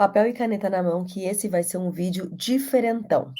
Papel e caneta na mão, que esse vai ser um vídeo diferentão.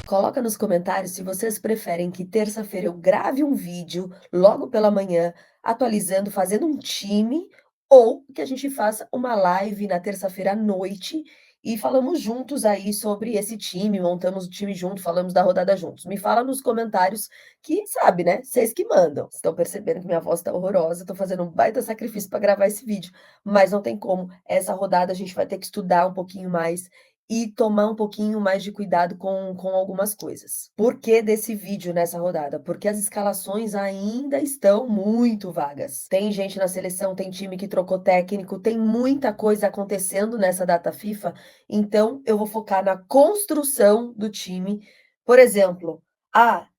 Coloca nos comentários se vocês preferem que terça-feira eu grave um vídeo logo pela manhã, atualizando, fazendo um time, ou que a gente faça uma live na terça-feira à noite e falamos juntos aí sobre esse time, montamos o time junto, falamos da rodada juntos. Me fala nos comentários que sabe, né? Vocês que mandam. Estão percebendo que minha voz tá horrorosa, tô fazendo um baita sacrifício para gravar esse vídeo, mas não tem como. Essa rodada a gente vai ter que estudar um pouquinho mais e tomar um pouquinho mais de cuidado com algumas coisas. Por que desse vídeo nessa rodada? Porque as escalações ainda estão muito vagas. Tem gente na seleção, tem time que trocou técnico, tem muita coisa acontecendo nessa data FIFA, então eu vou focar na construção do time. Por exemplo,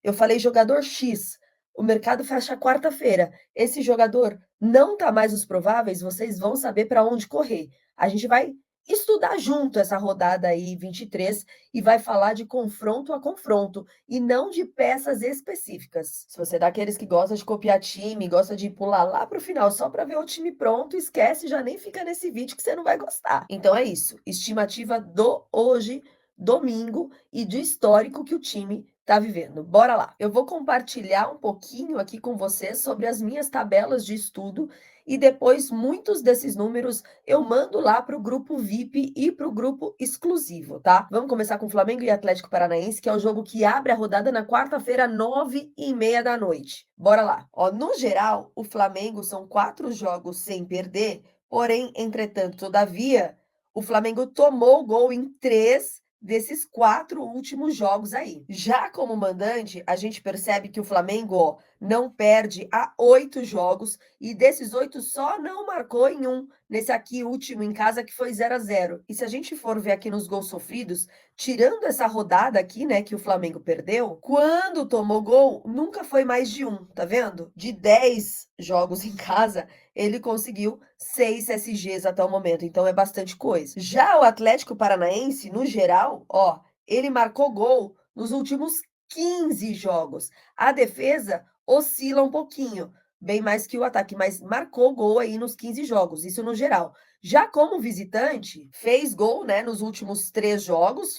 eu falei jogador X, o mercado fecha quarta-feira. Esse jogador não tá mais nos prováveis, vocês vão saber para onde correr. A gente vai estudar junto essa rodada aí 23 e vai falar de confronto a confronto e não de peças específicas. Se você é daqueles que gosta de copiar time, gosta de pular lá para o final só para ver o time pronto, esquece, já nem fica nesse vídeo que você não vai gostar. Então é isso, estimativa do hoje, domingo, e de histórico que o time tá vivendo. Bora lá. Eu vou compartilhar um pouquinho aqui com vocês sobre as minhas tabelas de estudo e depois muitos desses números eu mando lá para o grupo VIP e para o grupo exclusivo, tá? Vamos começar com Flamengo e Atlético Paranaense, que é o jogo que abre a rodada na quarta-feira, 9h30 da noite. Bora lá. Ó, no geral, o Flamengo são 4 jogos sem perder, porém, entretanto, todavia, o Flamengo tomou gol em 3 desses 4 últimos jogos aí. Já como mandante, a gente percebe que o Flamengo, ó, não perde há 8 jogos e desses 8 só não marcou em um, nesse aqui último em casa que foi 0-0. E se a gente for ver aqui nos gols sofridos, tirando essa rodada aqui, né, que o Flamengo perdeu, quando tomou gol, nunca foi mais de um, tá vendo? De 10 jogos em casa, ele conseguiu 6 SGs até o momento, então é bastante coisa. Já o Atlético Paranaense, no geral, ó, ele marcou gol nos últimos 15 jogos. A defesa oscila um pouquinho, bem mais que o ataque, mas marcou gol aí nos 15 jogos, isso no geral. Já como visitante, fez gol, né, nos últimos 3 jogos,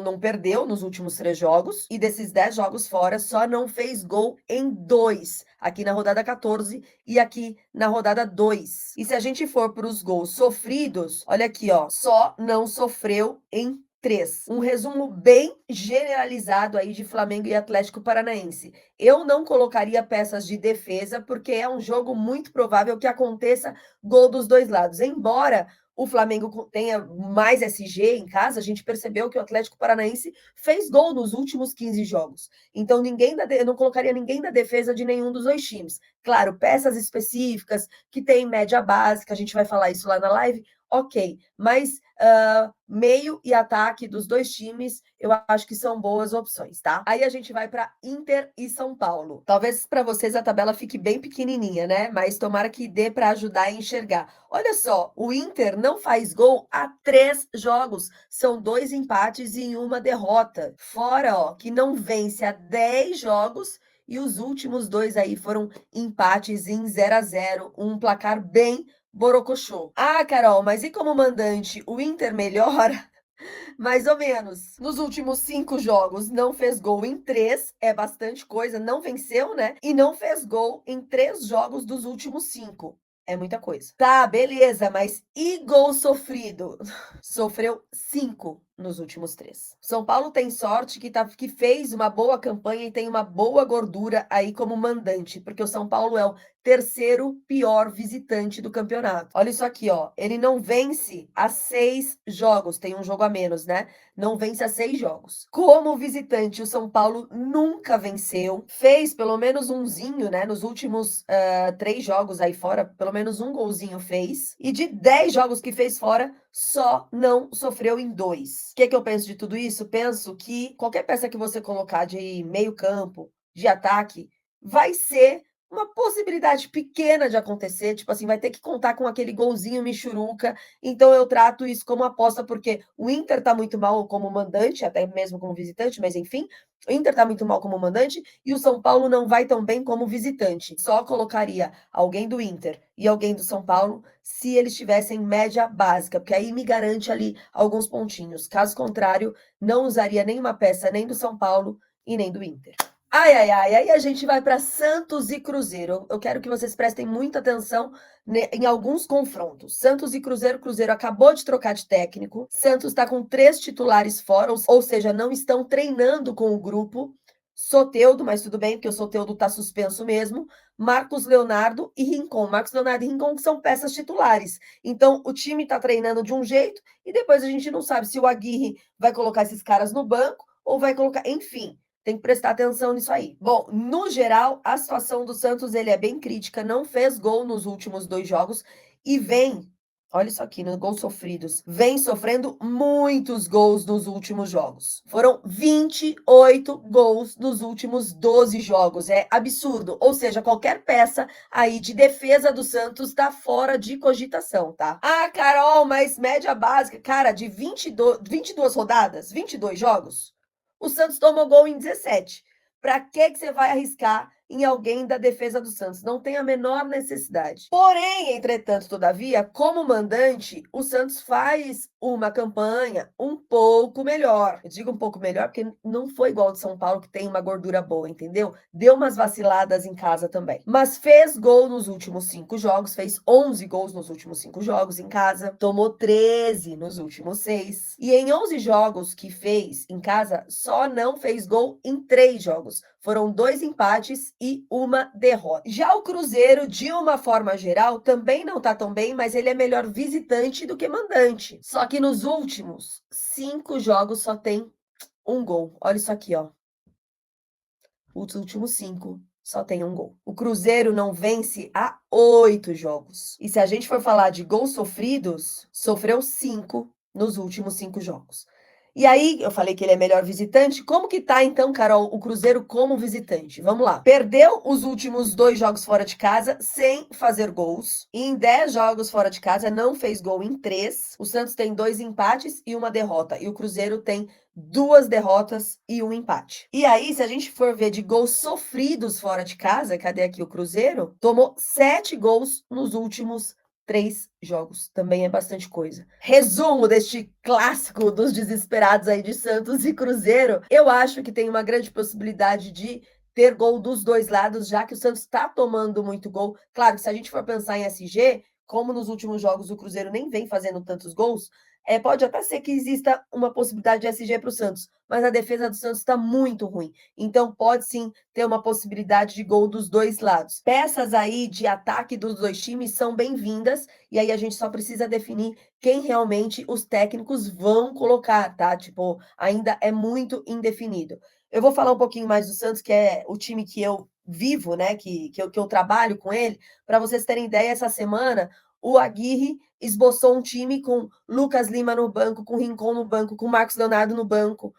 não perdeu nos últimos 3 jogos, e desses 10 jogos fora, só não fez gol em 2, aqui na rodada 14 e aqui na rodada 2. E se a gente for para os gols sofridos, olha aqui, ó, só não sofreu em 3. Um resumo bem generalizado aí de Flamengo e Atlético Paranaense. Eu não colocaria peças de defesa, porque é um jogo muito provável que aconteça gol dos dois lados. Embora o Flamengo tenha mais SG em casa, a gente percebeu que o Atlético Paranaense fez gol nos últimos 15 jogos. Então, eu não colocaria ninguém da defesa de nenhum dos dois times. Claro, peças específicas, que tem média básica, a gente vai falar isso lá na live, ok. Mas meio e ataque dos dois times, eu acho que são boas opções, tá? Aí a gente vai para Inter e São Paulo. Talvez para vocês a tabela fique bem pequenininha, né? Mas tomara que dê para ajudar a enxergar. Olha só, o Inter não faz gol há 3 jogos. São 2 empates e uma derrota. Fora, ó, que não vence há 10 jogos e os últimos 2 aí foram empates em 0-0, um placar bem borocochô. Carol, mas e como mandante, o Inter melhora? Mais ou menos. Nos últimos 5 jogos, não fez gol em 3, é bastante coisa, não venceu, né? E não fez gol em 3 jogos dos últimos 5. É muita coisa. Tá, beleza, mas e gol sofrido? Sofreu 5 nos últimos 3. São Paulo tem sorte que fez uma boa campanha e tem uma boa gordura aí como mandante, porque o São Paulo é o terceiro pior visitante do campeonato. Olha isso aqui, ó. Ele não vence há 6 jogos, tem um jogo a menos, né? Não vence há 6 jogos. Como visitante, o São Paulo nunca venceu. Fez pelo menos umzinho, né? Nos últimos 3 jogos aí fora, pelo menos um golzinho fez. E de 10 jogos que fez fora, só não sofreu em 2. O que eu penso de tudo isso? Penso que qualquer peça que você colocar de meio campo, de ataque, vai ser uma possibilidade pequena de acontecer, tipo assim, vai ter que contar com aquele golzinho michuruca, então eu trato isso como aposta, porque o Inter tá muito mal como mandante, até mesmo como visitante, mas enfim, o Inter tá muito mal como mandante e o São Paulo não vai tão bem como visitante. Só colocaria alguém do Inter e alguém do São Paulo se eles tivessem média básica, porque aí me garante ali alguns pontinhos. Caso contrário, não usaria nenhuma peça nem do São Paulo e nem do Inter. Ai, ai, ai, aí a gente vai para Santos e Cruzeiro. Eu quero que vocês prestem muita atenção em alguns confrontos. Santos e Cruzeiro, Cruzeiro acabou de trocar de técnico. Santos está com 3 titulares fora, ou seja, não estão treinando com o grupo. Soteldo, mas tudo bem, porque o Soteldo está suspenso mesmo. Marcos Leonardo e Rincon. Marcos Leonardo e Rincon são peças titulares. Então, o time está treinando de um jeito e depois a gente não sabe se o Aguirre vai colocar esses caras no banco ou vai colocar. Enfim, tem que prestar atenção nisso aí. Bom, no geral, a situação do Santos ele é bem crítica, não fez gol nos últimos 2 jogos e vem, olha isso aqui, nos gols sofridos, vem sofrendo muitos gols nos últimos jogos. Foram 28 gols nos últimos 12 jogos, é absurdo. Ou seja, qualquer peça aí de defesa do Santos tá fora de cogitação, tá? Ah, Carol, mas média básica, cara, de 22 rodadas, 22 jogos, o Santos tomou gol em 17. Para que você vai arriscar em alguém da defesa do Santos? Não tem a menor necessidade. Porém, entretanto, todavia, como mandante, o Santos faz uma campanha um pouco melhor. Eu digo um pouco melhor porque não foi igual ao de São Paulo, que tem uma gordura boa, entendeu? Deu umas vaciladas em casa também. Mas fez gol nos últimos 5 jogos, fez 11 gols nos últimos 5 jogos em casa, tomou 13 nos últimos 6. E em 11 jogos que fez em casa, só não fez gol em 3 jogos. Foram 2 empates e uma derrota. Já o Cruzeiro, de uma forma geral, também não tá tão bem, mas ele é melhor visitante do que mandante. Só que nos últimos 5 jogos só tem um gol. Olha isso aqui, ó. Os últimos 5 só tem um gol. O Cruzeiro não vence há 8 jogos. E se a gente for falar de gols sofridos, sofreu 5 nos últimos 5 jogos. E aí, eu falei que ele é melhor visitante. Como que tá então, Carol, o Cruzeiro como visitante? Vamos lá. Perdeu os últimos 2 jogos fora de casa sem fazer gols. E em 10 jogos fora de casa não fez gol em 3. O Santos tem 2 empates e uma derrota. E o Cruzeiro tem 2 derrotas e um empate. E aí, se a gente for ver de gols sofridos fora de casa, cadê aqui o Cruzeiro? Tomou 7 gols nos últimos 3 jogos. Também é bastante coisa. Resumo deste clássico dos desesperados aí de Santos e Cruzeiro. Eu acho que tem uma grande possibilidade de ter gol dos dois lados, já que o Santos está tomando muito gol. Claro que se a gente for pensar em SG, como nos últimos jogos o Cruzeiro nem vem fazendo tantos gols, pode até ser que exista uma possibilidade de SG para o Santos, mas a defesa do Santos está muito ruim. Então pode sim ter uma possibilidade de gol dos dois lados. Peças aí de ataque dos dois times são bem-vindas, e aí a gente só precisa definir quem realmente os técnicos vão colocar, tá? Tipo, ainda é muito indefinido. Eu vou falar um pouquinho mais do Santos, que é o time que eu vivo, né? Que eu trabalho com ele. Para vocês terem ideia, essa semana o Aguirre esboçou um time com Lucas Lima no banco, com Rincon no banco, com Marcos Leonardo no banco,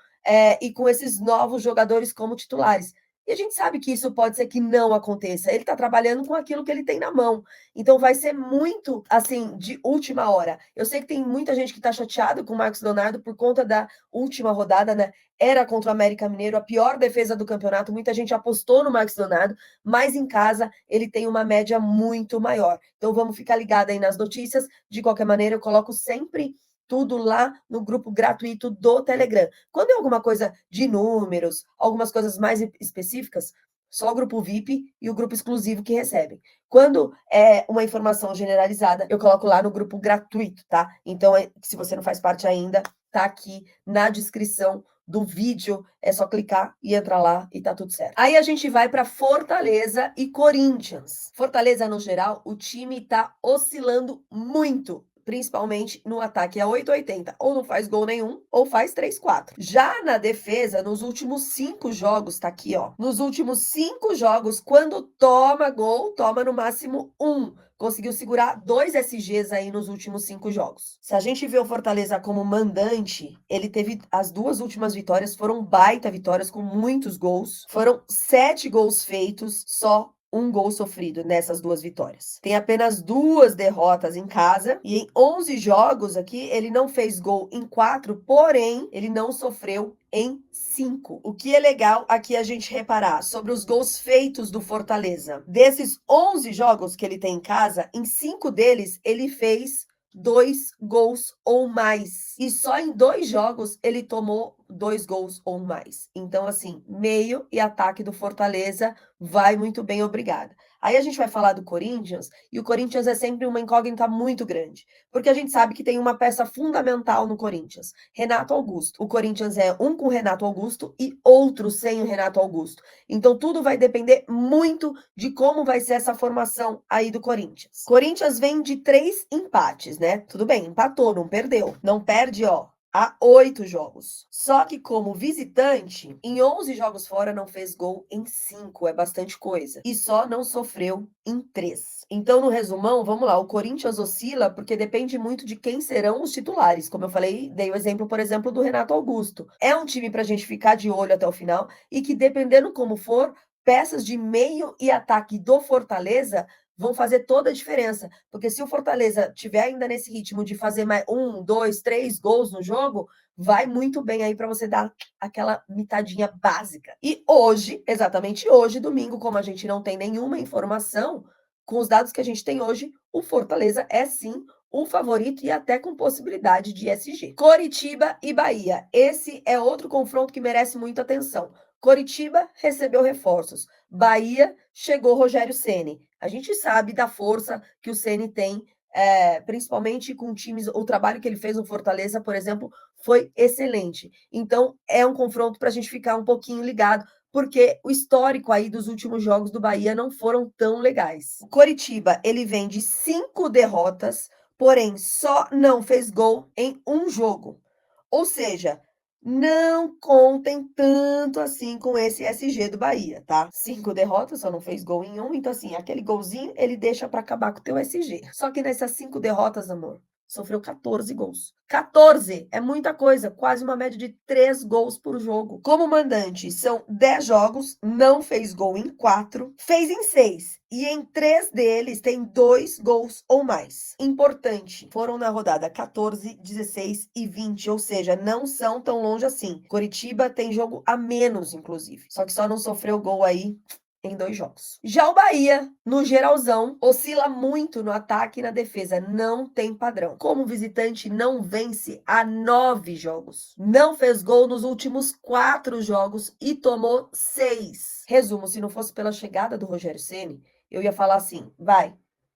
e com esses novos jogadores como titulares. E a gente sabe que isso pode ser que não aconteça. Ele está trabalhando com aquilo que ele tem na mão. Então vai ser muito assim de última hora. Eu sei que tem muita gente que está chateado com o Marcos Leonardo por conta da última rodada, né? Era contra o América Mineiro, a pior defesa do campeonato. Muita gente apostou no Marcos Leonardo, mas em casa ele tem uma média muito maior. Então vamos ficar ligado aí nas notícias. De qualquer maneira, eu coloco sempre tudo lá no grupo gratuito do Telegram. Quando é alguma coisa de números, algumas coisas mais específicas, só o grupo VIP e o grupo exclusivo que recebem. Quando é uma informação generalizada, eu coloco lá no grupo gratuito, tá? Então, se você não faz parte ainda, tá aqui na descrição do vídeo, é só clicar e entrar lá e tá tudo certo. Aí a gente vai para Fortaleza e Corinthians. Fortaleza, no geral, o time tá oscilando muito, principalmente no ataque, é 880, ou não faz gol nenhum, ou faz 3-4. Já na defesa, nos últimos 5 jogos, tá aqui, ó. Nos últimos 5 jogos, quando toma gol, toma no máximo 1. Conseguiu segurar 2 SGs aí nos últimos 5 jogos. Se a gente vê o Fortaleza como mandante, ele teve as 2 últimas vitórias, foram baita vitórias com muitos gols. Foram 7 gols feitos, só um gol sofrido nessas 2 vitórias. Tem apenas 2 derrotas em casa e em 11 jogos aqui, ele não fez gol em 4, porém, ele não sofreu em 5. O que é legal aqui a gente reparar sobre os gols feitos do Fortaleza. Desses 11 jogos que ele tem em casa, em 5 deles ele fez 2 gols ou mais. E só em 2 jogos ele tomou 2 gols ou mais. Então, assim, meio e ataque do Fortaleza vai muito bem, obrigada. Aí a gente vai falar do Corinthians, e o Corinthians é sempre uma incógnita muito grande, porque a gente sabe que tem uma peça fundamental no Corinthians, Renato Augusto. O Corinthians é um com Renato Augusto e outro sem o Renato Augusto. Então tudo vai depender muito de como vai ser essa formação aí do Corinthians. Corinthians vem de 3 empates, né? Tudo bem, empatou, não perdeu. Não perde, ó, há 8 jogos. Só que como visitante, em 11 jogos fora não fez gol em 5, é bastante coisa. E só não sofreu em 3. Então, no resumão, vamos lá, o Corinthians oscila porque depende muito de quem serão os titulares. Como eu falei, dei o exemplo, por exemplo, do Renato Augusto. É um time pra gente ficar de olho até o final e que, dependendo como for, peças de meio e ataque do Fortaleza vão fazer toda a diferença. Porque se o Fortaleza tiver ainda nesse ritmo de fazer mais 1, 2, 3 gols no jogo, vai muito bem aí para você dar aquela mitadinha básica. E hoje, exatamente hoje, domingo, como a gente não tem nenhuma informação, com os dados que a gente tem hoje, o Fortaleza é sim o favorito e até com possibilidade de SG. Coritiba e Bahia. Esse é outro confronto que merece muita atenção. Coritiba recebeu reforços. Bahia chegou Rogério Ceni. A gente sabe da força que o Ceni tem, principalmente com times. O trabalho que ele fez no Fortaleza, por exemplo, foi excelente. Então, é um confronto para a gente ficar um pouquinho ligado, porque o histórico aí dos últimos jogos do Bahia não foram tão legais. O Coritiba, ele vem de 5 derrotas, porém só não fez gol em um jogo. Ou seja, não contem tanto assim com esse SG do Bahia, tá? 5 derrotas, só não fez gol em um, então assim, aquele golzinho ele deixa para acabar com o teu SG. Só que nessas 5 derrotas, amor, sofreu 14 gols. 14 é muita coisa, quase uma média de 3 gols por jogo. Como mandante, são 10 jogos, não fez gol em 4, fez em 6. E em 3 deles tem 2 gols ou mais. Importante, foram na rodada 14, 16 e 20, ou seja, não são tão longe assim. Coritiba tem jogo a menos, inclusive. Só que só não sofreu gol aí em 2 jogos. Já o Bahia, no geralzão, oscila muito no ataque e na defesa, não tem padrão. Como visitante, não vence há 9 jogos. Não fez gol nos últimos 4 jogos e tomou 6. Resumo, se não fosse pela chegada do Rogério Ceni, eu ia falar assim,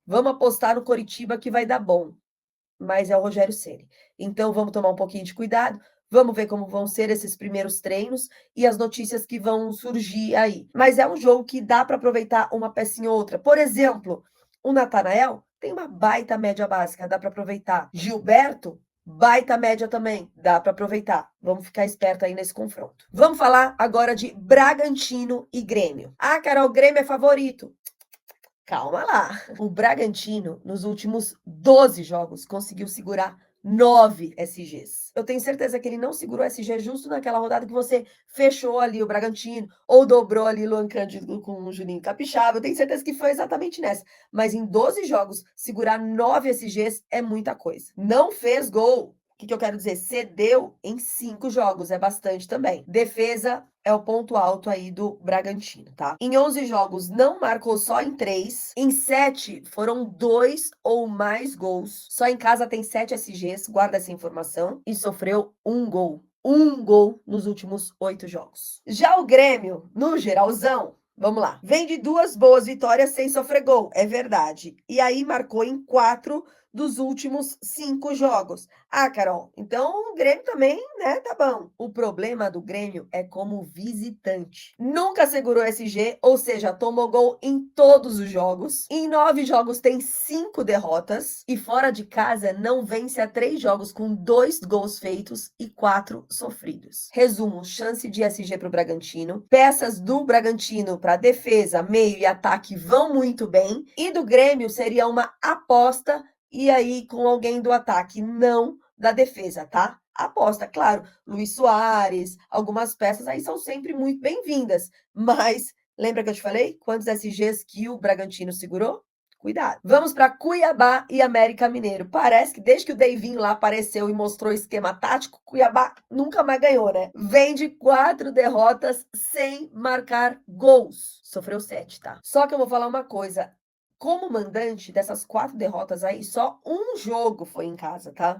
vamos apostar no Coritiba que vai dar bom. Mas é o Rogério Ceni. Então vamos tomar um pouquinho de cuidado, vamos ver como vão ser esses primeiros treinos e as notícias que vão surgir aí. Mas é um jogo que dá para aproveitar uma pecinha ou outra. Por exemplo, o Natanael tem uma baita média básica, dá para aproveitar. Gilberto, baita média também, dá para aproveitar. Vamos ficar esperto aí nesse confronto. Vamos falar agora de Bragantino e Grêmio. Ah, Carol, o Grêmio é favorito. Calma lá. O Bragantino, nos últimos 12 jogos, conseguiu segurar 9 SGs. Eu tenho certeza que ele não segurou SG justo naquela rodada que você fechou ali o Bragantino, ou dobrou ali Luan Cândido com o Juninho Capixaba. Eu tenho certeza que foi exatamente nessa. Mas em 12 jogos, segurar 9 SGs é muita coisa. Não fez gol. O que eu quero dizer? Cedeu em 5 jogos, é bastante também. Defesa é o ponto alto aí do Bragantino, tá? Em 11 jogos não marcou só em 3, em 7 foram 2 ou mais gols. Só em casa tem 7 SGs, guarda essa informação, e sofreu um gol. Um gol nos últimos 8 jogos. Já o Grêmio, no geralzão, vamos lá. Vem de 2 boas vitórias sem sofrer gol, é verdade. E aí marcou em 4 dos últimos 5 jogos. Ah, Carol, então o Grêmio também, né, tá bom. O problema do Grêmio é como visitante. Nunca segurou SG, ou seja, tomou gol em todos os jogos. Em 9 jogos tem 5 derrotas. E fora de casa não vence há 3 jogos com 2 gols feitos e 4 sofridos. Resumo, chance de SG para o Bragantino. Peças do Bragantino para defesa, meio e ataque vão muito bem. E do Grêmio seria uma aposta e aí com alguém do ataque, não da defesa, tá? Aposta, claro, Luiz Soares, algumas peças aí são sempre muito bem-vindas, mas Lembra que eu te falei quantos SGs que o Bragantino segurou? Cuidado. Vamos para Cuiabá e América Mineiro. Parece que desde que o Deivinho lá apareceu e mostrou o esquema tático, Cuiabá nunca mais ganhou, né? Vem de 4 derrotas sem marcar gols. Sofreu 7, tá? Só que eu vou falar uma coisa. Como mandante dessas 4 derrotas aí, só um jogo foi em casa, tá?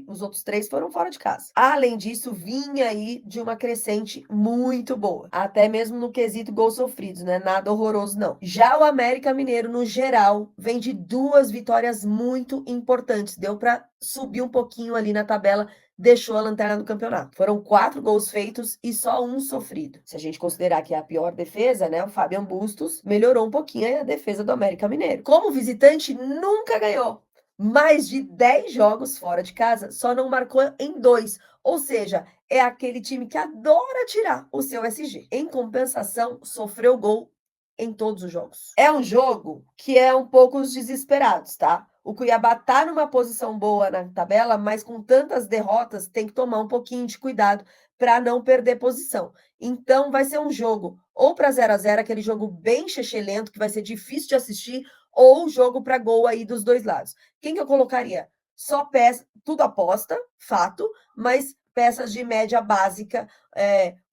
Os outros 3 foram fora de casa. Além disso, vinha aí de uma crescente muito boa. Até mesmo no quesito gols sofridos, né? Nada horroroso, não. Já o América Mineiro, no geral, vem de 2 vitórias muito importantes. Deu pra subir um pouquinho ali na tabela, deixou a lanterna do campeonato. Foram 4 gols feitos e só um sofrido. Se a gente considerar que é a pior defesa, né? O Fabian Bustos melhorou um pouquinho aí a defesa do América Mineiro. Como visitante, nunca ganhou. Mais de 10 jogos fora de casa, só não marcou em 2. Ou seja, é aquele time que adora tirar o seu SG. Em compensação, sofreu gol em todos os jogos. É um jogo que é um pouco os desesperados, tá? O Cuiabá tá numa posição boa na tabela, mas com tantas derrotas tem que tomar um pouquinho de cuidado para não perder posição. Então vai ser um jogo ou para 0-0, aquele jogo bem lento que vai ser difícil de assistir, ou jogo para gol aí dos dois lados. Quem que eu colocaria? Só peça, tudo aposta, fato, mas peças de média básica.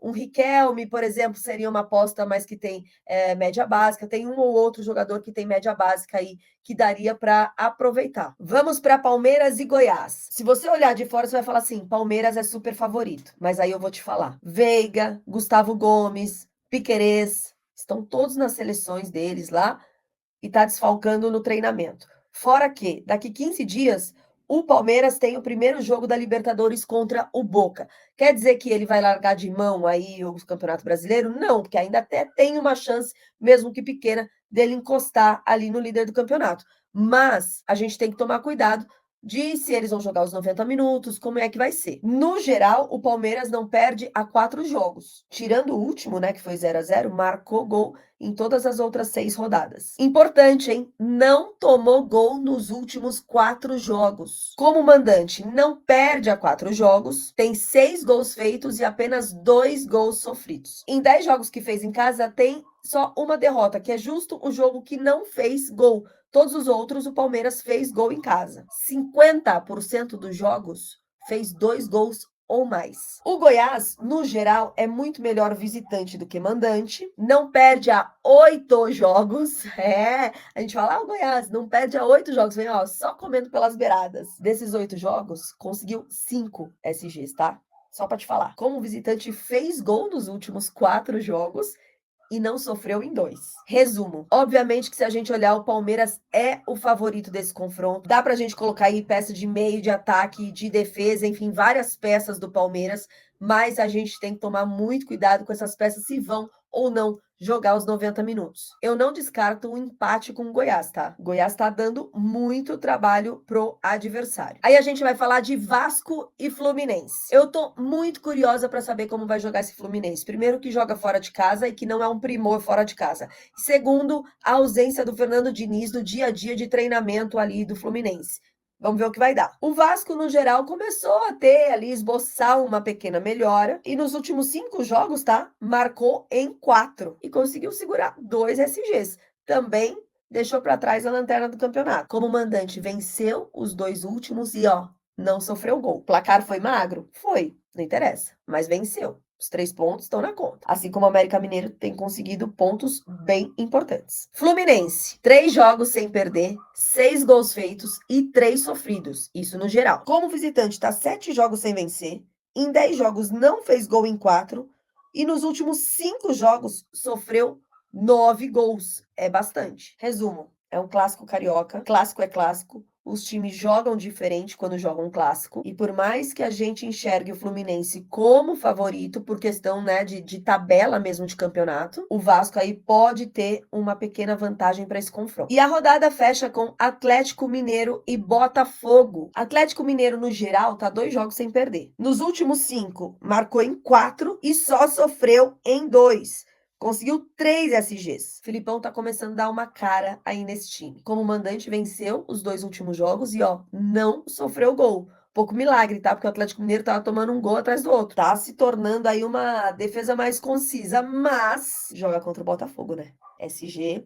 Um Riquelme, por exemplo, seria uma aposta, mas que tem média básica. Tem um ou outro jogador que tem média básica aí que daria para aproveitar. Vamos para Palmeiras e Goiás. Se você olhar de fora, você vai falar assim: Palmeiras é super favorito. Mas aí eu vou te falar: Veiga, Gustavo Gomes, Piquerez, estão todos nas seleções deles lá e tá desfalcando no treinamento. Fora que, daqui 15 dias, o Palmeiras tem o primeiro jogo da Libertadores contra o Boca. Quer dizer que ele vai largar de mão aí o Campeonato Brasileiro? Não, porque ainda até tem uma chance, mesmo que pequena, dele encostar ali no líder do campeonato. Mas a gente tem que tomar cuidado de se eles vão jogar os 90 minutos, como é que vai ser. No geral, o Palmeiras não perde há 4 jogos. Tirando o último, né, que foi 0-0, marcou gol em todas as outras 6 rodadas. Importante, hein? Não tomou gol nos últimos 4 jogos. Como mandante, não perde há 4 jogos, tem 6 gols feitos e apenas 2 gols sofridos. Em 10 jogos que fez em casa, tem só uma derrota, que é justo o jogo que não fez gol. Todos os outros, o Palmeiras fez gol em casa. 50% dos jogos fez 2 gols ou mais. O Goiás, no geral, é muito melhor visitante do que mandante, não perde a 8 jogos. A gente fala, o Goiás não perde a 8 jogos, vem, ó, só comendo pelas beiradas. Desses 8 jogos, conseguiu 5 SGs, tá? Só para te falar. Como visitante, fez gol nos últimos 4 jogos e não sofreu em 2. Resumo. Obviamente que se a gente olhar, o Palmeiras é o favorito desse confronto. Dá pra gente colocar aí peça de meio, de ataque, de defesa, enfim, várias peças do Palmeiras, mas a gente tem que tomar muito cuidado com essas peças se vão ou não jogar os 90 minutos. Eu não descarto um empate com o Goiás, tá? O Goiás tá dando muito trabalho pro adversário. Aí a gente vai falar de Vasco e Fluminense. Eu tô muito curiosa para saber como vai jogar esse Fluminense. Primeiro, que joga fora de casa e que não é um primor fora de casa. Segundo, a ausência do Fernando Diniz no dia a dia de treinamento ali do Fluminense. Vamos ver o que vai dar. O Vasco, no geral, começou a ter ali, esboçar uma pequena melhora. E nos últimos 5 jogos, tá? Marcou em 4. E conseguiu segurar 2 SGs. Também deixou para trás a lanterna do campeonato. Como mandante, venceu os 2 últimos e, ó, não sofreu gol. O placar foi magro? Foi. Não interessa. Mas venceu. Os 3 pontos estão na conta. Assim como o América Mineiro tem conseguido pontos bem importantes. Fluminense, 3 jogos sem perder, 6 gols feitos e 3 sofridos. Isso no geral. Como visitante, está 7 jogos sem vencer. Em 10 jogos não fez gol em 4. E nos últimos 5 jogos sofreu 9 gols. É bastante. Resumo. É um clássico carioca. Clássico é clássico. Os times jogam diferente quando jogam um clássico. E por mais que a gente enxergue o Fluminense como favorito, por questão, né, de tabela mesmo de campeonato, o Vasco aí pode ter uma pequena vantagem para esse confronto. E a rodada fecha com Atlético Mineiro e Botafogo. Atlético Mineiro, no geral, tá 2 jogos sem perder. Nos últimos 5, marcou em 4 e só sofreu em 2. Conseguiu 3 SGs. Filipão tá começando a dar uma cara aí nesse time. Como mandante, venceu os 2 últimos jogos e, ó, não sofreu gol. pouco milagre, tá, porque o Atlético Mineiro estava tomando um gol atrás do outro, tá se tornando aí uma defesa mais concisa, mas joga contra o Botafogo, né. SG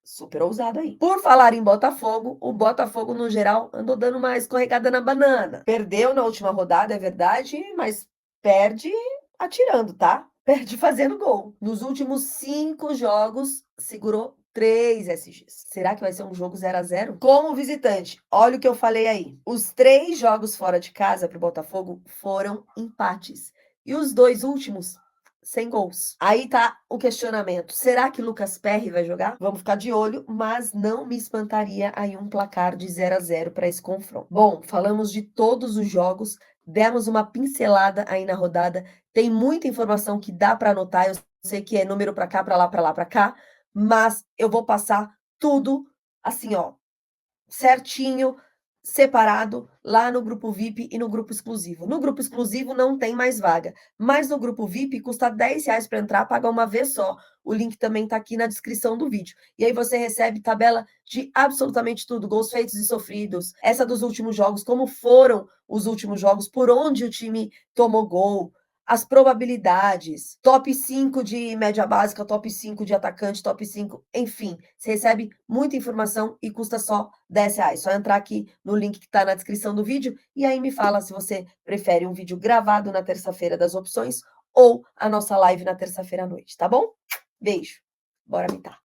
super ousado aí. Por falar em Botafogo, o Botafogo, no geral, andou dando uma escorregada na banana. Perdeu na última rodada, é verdade, mas perde atirando, tá? Perde fazendo gol. Nos últimos 5 jogos, segurou 3 SGs. Será que vai ser um jogo 0-0? Como visitante, olha o que eu falei aí. Os 3 jogos fora de casa para o Botafogo foram empates. E os 2 últimos sem gols. Aí tá o questionamento: será que Lucas Perry vai jogar? Vamos ficar de olho, mas não me espantaria aí um placar de 0-0 para esse confronto. Bom, falamos de todos os jogos, demos uma pincelada aí na rodada. Tem muita informação que dá para anotar. Eu sei que é número para cá, para lá, para lá, para cá, mas eu vou passar tudo assim, ó, certinho, separado, lá no grupo VIP e no grupo exclusivo. No grupo exclusivo não tem mais vaga, mas no grupo VIP custa R$ 10 para entrar, paga uma vez só. O link também está aqui na descrição do vídeo. E aí você recebe tabela de absolutamente tudo, gols feitos e sofridos, essa dos últimos jogos, como foram os últimos jogos, por onde o time tomou gol, as probabilidades, top 5 de média básica, top 5 de atacante, top 5, enfim, você recebe muita informação e custa só R$ 10. Só entrar aqui no link que está na descrição do vídeo e aí me fala se você prefere um vídeo gravado na terça-feira das opções ou a nossa live na terça-feira à noite, tá bom? Beijo, bora mitar.